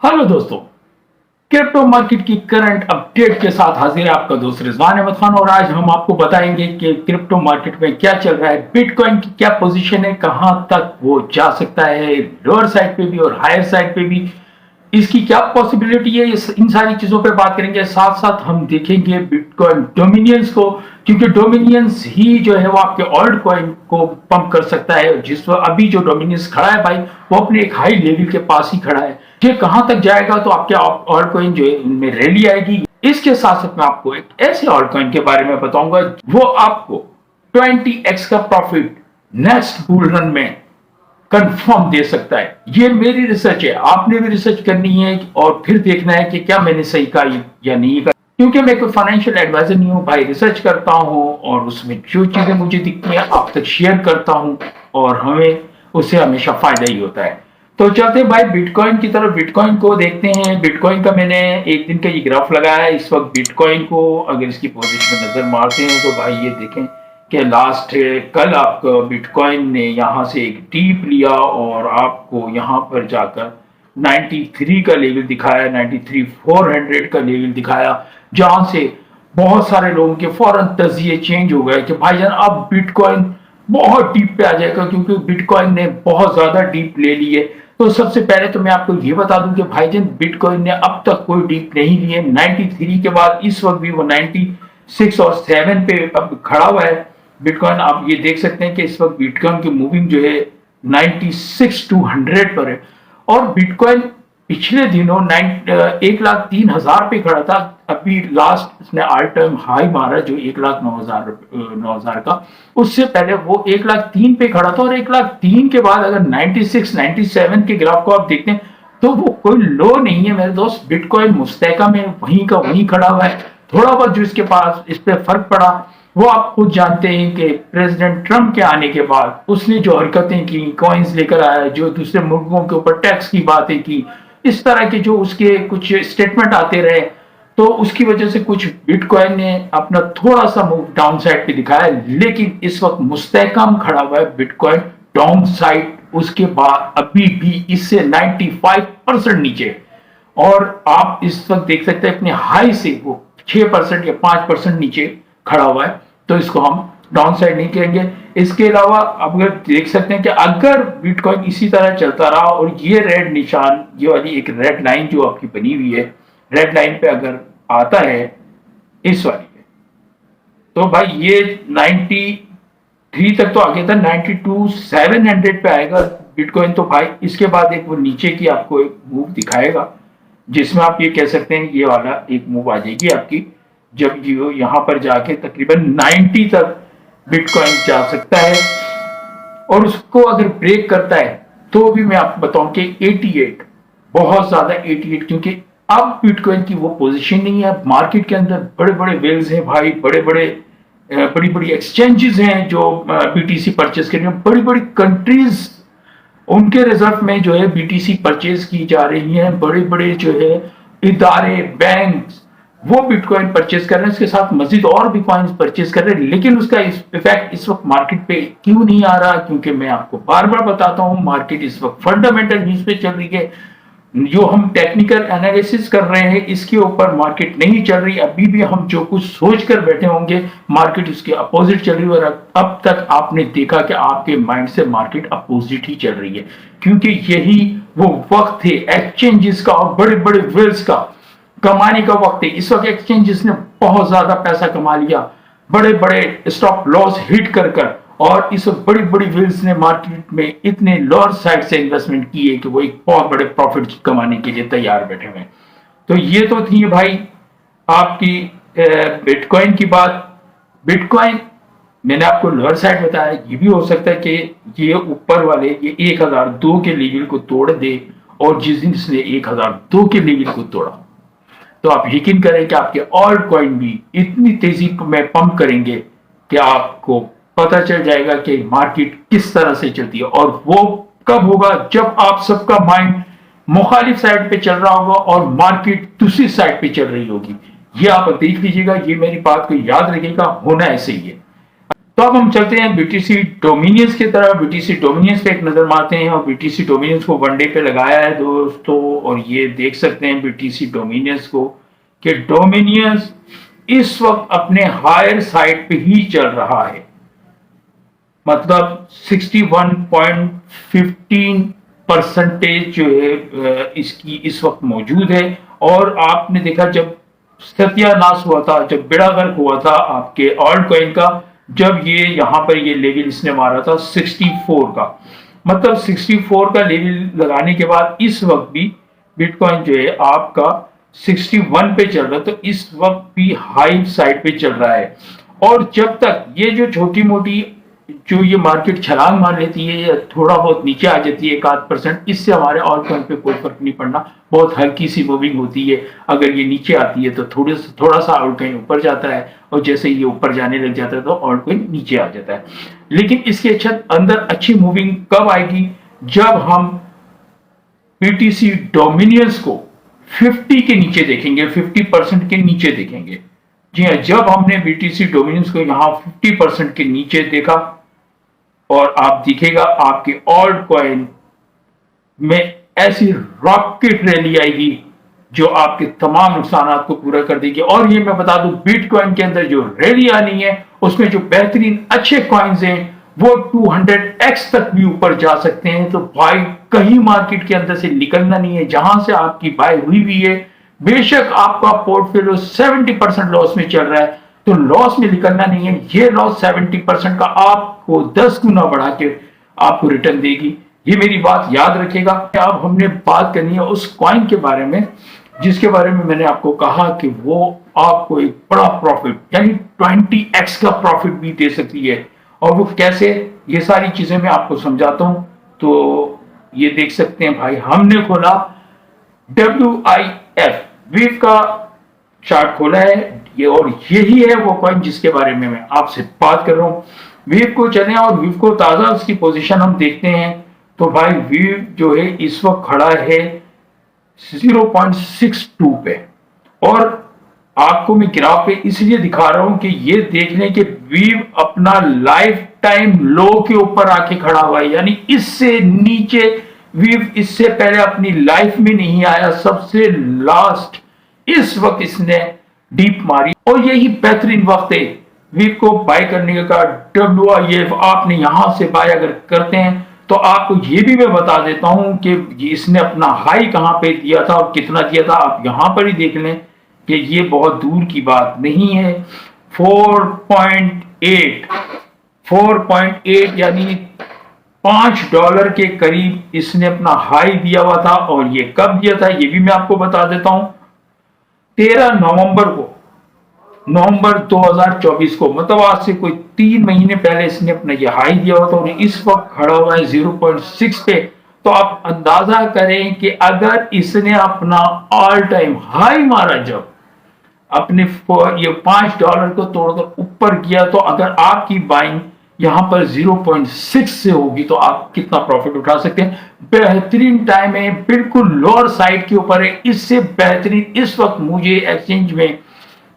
Hello दोस्तों, crypto market की current update के साथ हाजिर है आपका दोस्त रिजवान अहमद खान। और आज हम आपको बताएंगे कि क्रिप्टो मार्केट में क्या चल रहा है, बिटकॉइन की क्या पोजीशन है, कहां तक वो जा सकता है, लोअर साइड पे भी और हायर साइड पे भी इसकी क्या पॉसिबिलिटी है। इन सारी चीजों पे बात करेंगे। साथ साथ हम देखेंगे बिटकॉइन डोमिनियंस को, क्योंकि डोमिनियंस ही जो है वो आपके ऑल्ट कॉइन को पंप कर सकता है। जिस अभी जो डोमिनियंस खड़ा है भाई, वो अपने एक हाई लेवल के पास ही खड़ा है। ये कहां तक जाएगा तो आपके ऑल्ट कॉइन जो है इनमें रैली आएगी। इसके साथ साथ मैं आपको एक ऐसे ऑल्ट कॉइन के बारे में बताऊंगा वो आपको 20x का प्रॉफिट नेक्स्ट बुल रन में कंफर्म दे सकता है। ये मेरी रिसर्च है, आपने भी रिसर्च करनी है और फिर देखना है कि क्या मैंने सही कहा या नहीं कहा। क्योंकि मैं कोई फाइनेंशियल एडवाइजर नहीं हूं भाई, रिसर्च करता हूं और उसमें जो चीजें मुझे दिखती हैं आप तक शेयर करता हूं और हमें उससे हमेशा फायदा ही होता है। तो चलते भाई बिटकॉइन की तरफ। बिटकॉइन को देखते हैं। बिटकॉइन का मैंने एक दिन का ये ग्राफ लगाया है। इस वक्त बिटकॉइन को अगर इसकी पोजीशन में नजर मारते हैं तो भाई ये देखें कि लास्ट कल आपको बिटकॉइन ने यहाँ से एक डीप लिया और आपको यहाँ पर जाकर 93 का लेवल दिखाया, 93,400 का लेवल दिखाया, जहां से बहुत सारे लोगों के फौरन तजिए चेंज हो गए कि भाईजान अब बिटकॉइन बहुत डीप पे आ जाएगा, क्योंकि बिटकॉइन ने बहुत ज्यादा डीप ले ली है। तो सबसे पहले तो मैं आपको ये बता दूं कि भाईजान बिटकॉइन ने अब तक कोई डीप नहीं ली है। 93 के बाद इस वक्त भी वो 96 और 7 पे अब खड़ा हुआ है बिटकॉइन। आप ये देख सकते हैं कि इस वक्त बिटकॉइन की मूविंग जो है 96 टू 100 पर है। और बिटकॉइन पिछले दिनों 1,03,000 पे खड़ा था। अभी लास्ट इसने ऑल टाइम हाई मारा जो 1,09,000 का। उससे पहले वो 1,03,000 पे खड़ा था और 1,03,000 के बाद अगर 96 97 के ग्राफ को आप देखते हैं तो वो कोई लो नहीं है मेरे दोस्त। बिटकॉइन मुस्तैका में वहीं का वहीं खड़ा हुआ है। थोड़ा बहुत जो इसके पास इस पे फर्क पड़ा वो आप खुद जानते हैं कि प्रेसिडेंट ट्रंप के आने के बाद उसने जो हरकतें की, कॉइन्स लेकर आया, जो दूसरे मुल्कों के ऊपर टैक्स की बातें की, इस तरह के जो उसके कुछ स्टेटमेंट आते रहे, तो उसकी वजह से कुछ बिटकॉइन ने अपना थोड़ा सा मूव डाउन साइड पे दिखाया। लेकिन इस वक्त मुस्तहकम खड़ा हुआ है बिटकॉइन डाउन साइड। उसके बाद अभी भी इससे 95% नीचे। और आप इस वक्त देख सकते हैं अपने हाई से वो 6% या 5% नीचे खड़ा हुआ है। तो इसको हम डाउन साइड नहीं कहेंगे। इसके अलावा आप अगर देख सकते हैं कि अगर बिटकॉइन इसी तरह चलता रहा और ये रेड निशान, ये वाली एक रेड लाइन जो आपकी बनी हुई है, रेड लाइन पे अगर आता है इस वाली पे, तो भाई ये 93 तक तो आगे था, 92,700 पे आएगा बिटकॉइन। तो भाई इसके बाद एक वो नीचे की आपको एक मूव दिखाएगा, जिसमें आप ये कह सकते हैं ये वाला एक मूव आ जाएगी आपकी, जब ये यहां पर जाके तकरीबन 90 तक बिटकॉइन जा सकता है। और उसको अगर ब्रेक करता है तो भी मैं आपको बताऊं कि 88, बहुत ज्यादा 88, क्योंकि अब बिटकॉइन की वो पोजीशन नहीं है मार्केट के अंदर। बड़े बड़े वेल्स हैं भाई, बड़ी बड़ी एक्सचेंजेस हैं जो बीटीसी परचेज कर रही हैं। बड़ी बड़ी कंट्रीज उनके रिजर्व में जो है बीटीसी परचेज की जा रही हैं। बड़े बड़े जो है इदारे, बैंक, वो बिटकॉइन परचेज कर रहे हैं। इसके साथ मजीद और भी कॉइन्स परचेज कर रहे हैं। लेकिन उसका इफेक्ट इस वक्त मार्केट पे क्यों नहीं आ रहा? क्योंकि मैं आपको बार बार बताता हूं मार्केट इस वक्त फंडामेंटल न्यूज पे चल रही है। जो हम टेक्निकल एनालिसिस कर रहे हैं इसके ऊपर मार्केट नहीं चल रही। अभी भी हम जो कुछ सोच कर बैठे होंगे मार्केट उसके अपोजिट चल रही है। और अब तक आपने देखा कि आपके माइंड से मार्केट अपोजिट ही चल रही है, क्योंकि यही वो वक्त है एक्सचेंजेस का और बड़े बड़े वेल्स का कमाने का वक्त है। इस वक्त एक्सचेंजेस ने बहुत ज्यादा पैसा कमा लिया, बड़े बड़े स्टॉप लॉस हिट कर और इस वक्त बड़ी बड़ी वेल्स ने मार्केट में इतने लोअर साइड से इन्वेस्टमेंट की है कि वो एक बहुत बड़े प्रॉफिट कमाने के लिए तैयार बैठे हुए हैं। तो ये तो थी भाई आपकी बिटकॉइन की बात। बिटकॉइन मैंने आपको लोअर साइड बताया, ये भी हो सकता है कि ये ऊपर वाले ये 1002 के लेवल को तोड़ दे। और जिस दिन इसने 1002 के लेवल को तोड़ा तो आप यकीन करें कि आपके ऑल्ट कॉइन भी इतनी तेजी में पंप करेंगे कि आपको पता चल जाएगा कि मार्केट किस तरह से चलती है। और वो कब होगा? जब आप सबका माइंड मुखालिफ साइड पे चल रहा होगा और मार्केट दूसरी साइड पे चल रही होगी। ये आप देख लीजिएगा, ये मेरी बात को याद रखिएगा, होना ऐसे ही है। तो अब हम चलते हैं बीटीसी डोमिनियंस की तरफ। बीटीसी डोमिनियंस पे एक नजर मारते हैं और बीटीसी डोमिनियंस को वनडे पे लगाया है दोस्तों, और ये देख सकते हैं बीटीसी डोमिनियंस को कि डोमिनियंस इस वक्त अपने हायर साइड पे ही चल रहा है, मतलब 61.15% जो है इसकी इस वक्त मौजूद है। और आपने देखा जब सत्यानाश हुआ था, जब बेड़ा गर्क हुआ था आपके ऑल्ट कॉइन का, जब ये यहाँ पर ये लेवल इसने मारा था 64 का, मतलब 64 का लेवल लगाने के बाद इस वक्त भी बिटकॉइन जो है आपका 61 पे चल रहा है, तो इस वक्त भी हाई साइड पे चल रहा है। और जब तक ये जो छोटी मोटी जो ये मार्केट छलांग मार लेती है या थोड़ा बहुत नीचे आ जाती है 1-8%, इससे हमारे ऑल कॉइन पे कोई फर्क नहीं पड़ना, बहुत हल्की सी मूविंग होती है। अगर ये नीचे आती है तो थोड़ा सा ऑल कॉइन ऊपर जाता है, और जैसे ये ऊपर जाने लग जाता है तो ऑल कॉइन नीचे आ जाता है। लेकिन इसके अंदर अच्छी मूविंग कब आएगी? जब हम बीटीसी डोमिनियंस को 50 के नीचे देखेंगे, 50% के नीचे देखेंगे। जी हाँ, जब हमने बीटीसी डोमिनियंस को यहाँ 50% के नीचे देखा, और आप दिखेगा आपके ऑल्ट कॉइन में ऐसी रॉकेट रैली आएगी जो आपके तमाम नुकसान को पूरा कर देगी। और ये मैं बता दूं, बिटकॉइन के अंदर जो रैली आनी है उसमें जो बेहतरीन अच्छे कॉइन्स हैं वो 200x तक भी ऊपर जा सकते हैं। तो भाई कहीं मार्केट के अंदर से निकलना नहीं है, जहां से आपकी बाय हुई भी है, बेशक आपका पोर्टफोलियो 70% लॉस में चल रहा है, तो लॉस में निकलना नहीं है। ये लॉस 70% का आपको 10 गुना बढ़ा के आपको रिटर्न देगी, ये मेरी बात याद रखेगा। अब हमने बात करनी है उस कॉइन के बारे में जिसके बारे में मैंने आपको कहा कि वो आपको एक बड़ा प्रॉफिट यानी 20x का प्रॉफिट भी दे सकती है। और वो कैसे, ये सारी चीजें मैं आपको समझाता हूं। तो ये देख सकते हैं भाई, हमने खोला WIF वीव का चार्ट खोला है ये, और यही है वो कॉइन जिसके बारे में मैं आपसे बात कर रहा हूं। वीव को चले और वीव को ताजा उसकी पोजीशन हम देखते हैं। तो भाई वीव जो है इस वक्त खड़ा है 0.62 पे, और आपको मैं ग्राफ पे इसलिए दिखा रहा हूं कि ये देखने के वीव अपना लाइफ टाइम लो के ऊपर आके खड़ा हुआ है, यानी इससे नीचे वीव इससे पहले अपनी लाइफ में नहीं आया। सबसे लास्ट इस वक्त इसने डीप मारी, और यही बेहतरीन वक्त है वीव को बाय करने का। WIF आपने यहां से बाय अगर करते हैं तो आपको ये भी मैं बता देता हूं कि इसने अपना हाई कहां पे दिया था और कितना दिया था, आप यहां पर ही देख लें कि ये बहुत दूर की बात नहीं है। 4.8 यानी $5 के करीब इसने अपना हाई दिया हुआ था। और ये कब दिया था ये भी मैं आपको बता देता हूं, 13 नवंबर 2024 को, मतलब आज से कोई 3 महीने पहले इसने अपना ये हाई दिया हुआ था, और इस वक्त खड़ा हुआ है 0.6 पे। तो आप अंदाजा करें कि अगर इसने अपना ऑल टाइम हाई मारा, जब अपने ये $5 को तोड़कर ऊपर किया, तो अगर आपकी बाइंग यहां पर 0.6 से होगी तो आप कितना प्रॉफिट उठा सकते हैं। बेहतरीन टाइम है, बिल्कुल लोअर साइड के ऊपर है। इससे बेहतरीन इस वक्त मुझे एक्सचेंज में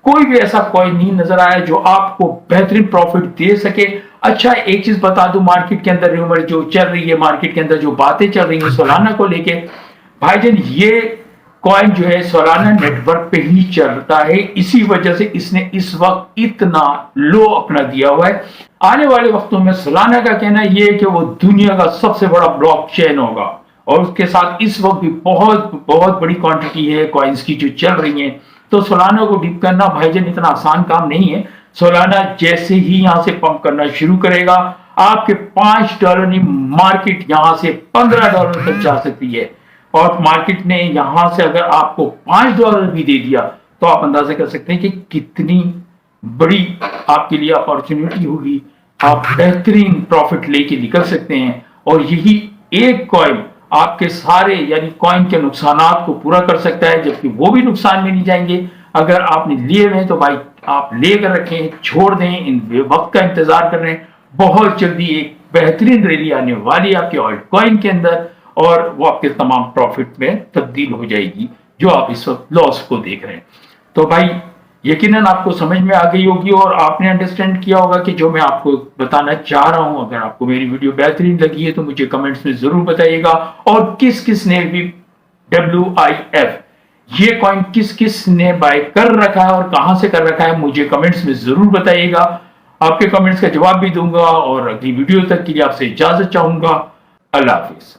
कोई भी ऐसा कॉइन नहीं नजर आया जो आपको बेहतरीन प्रॉफिट दे सके। अच्छा, एक चीज बता दूं, मार्केट के अंदर रूमर जो चल रही है, मार्केट के अंदर जो बातें चल रही है सोलाना को लेके, भाईजान ये कॉइन जो है सोलाना नेटवर्क पे ही चलता है, इसी वजह से इसने इस वक्त इतना लो अपना दिया हुआ है। आने वाले वक्तों में सोलाना का कहना यह है कि वो दुनिया का सबसे बड़ा ब्लॉकचेन होगा, और उसके साथ इस वक्त भी बहुत बहुत बड़ी क्वांटिटी है कॉइन्स की जो चल रही है। तो सोलाना को डिप करना भाईजान इतना आसान काम नहीं है। सोलाना जैसे ही यहां से पंप करना शुरू करेगा, आपके $5 नहीं, मार्केट यहां से $15 तक जा सकती है। और मार्केट ने यहां से अगर आपको $5 भी दे दिया तो आप अंदाजा कर सकते हैं कि कितनी बड़ी आपके लिए अपॉर्चुनिटी होगी। आप बेहतरीन प्रॉफिट लेके निकल सकते हैं, और यही एक कॉइन आपके सारे यानी कॉइन के नुकसानात को पूरा कर सकता है, जबकि वो भी नुकसान में नहीं जाएंगे। अगर आपने लिए हुए हैं तो भाई आप लेकर रखें, छोड़ दें, इन वक्त का इंतजार कर रहे हैं। बहुत जल्दी एक बेहतरीन रैली आने वाली है आपके ऑल्ट कॉइन के अंदर, और वो आपके तमाम प्रॉफिट में तब्दील हो जाएगी जो आप इस वक्त लॉस को देख रहे हैं। तो भाई यकीनन आपको समझ में आ गई होगी और आपने अंडरस्टैंड किया होगा कि जो मैं आपको बताना चाह रहा हूं। अगर आपको मेरी वीडियो बेहतरीन लगी है तो मुझे कमेंट्स में जरूर बताइएगा, और किस किस ने भी WIF ये कॉइन किस किस ने बाय कर रखा है और कहां से कर रखा है मुझे कमेंट्स में जरूर बताइएगा। आपके कमेंट्स का जवाब भी दूंगा, और अगली वीडियो तक के लिए आपसे इजाजत चाहूंगा। अल्लाह हाफिज।